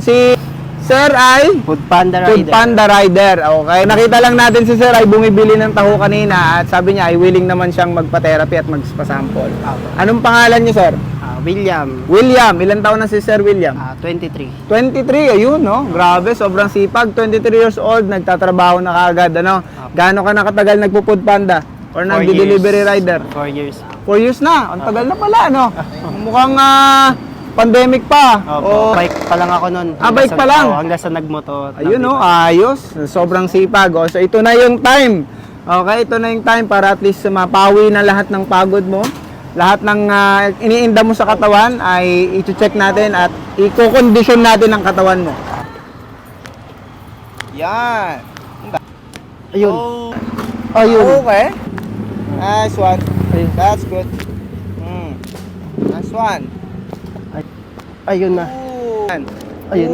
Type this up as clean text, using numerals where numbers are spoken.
Si Sir ay Food Panda Food Rider. Panda Rider. Okay. Nakita lang natin si Sir ay bumibili ng taho kanina at sabi niya ay willing naman siyang magpa-therapy at magpa-sample. Anong pangalan niyo, Sir? William, William. Ilan taon na si Sir William? 23. 23, ayun, no? Grabe, sobrang sipag. 23 years old, nagtatrabaho na kaagad, ano? Gaano ka nakatagal nagpo-food panda? Or 4 nagdi-delivery years. rider? 4 years. 4 years na. Ang tagal na pala, no? Mukhang pandemic pa. Opo. Bike pa lang ako nun. bike pa lang? Hanggang sa nagmoto. Ayun, no? Ayos. Sobrang sipag. O, so, ito na yung time. Okay, ito na yung time para at least mapawi na lahat ng pagod mo. Lahat ng iniinda mo sa katawan ay i-check natin at i-condition natin ang katawan mo. Yan. Ayun. Oh. Ayun. Okay. Nice one. Ayun. That's good. Nice one. Ayun na. Ooh. Ayun na.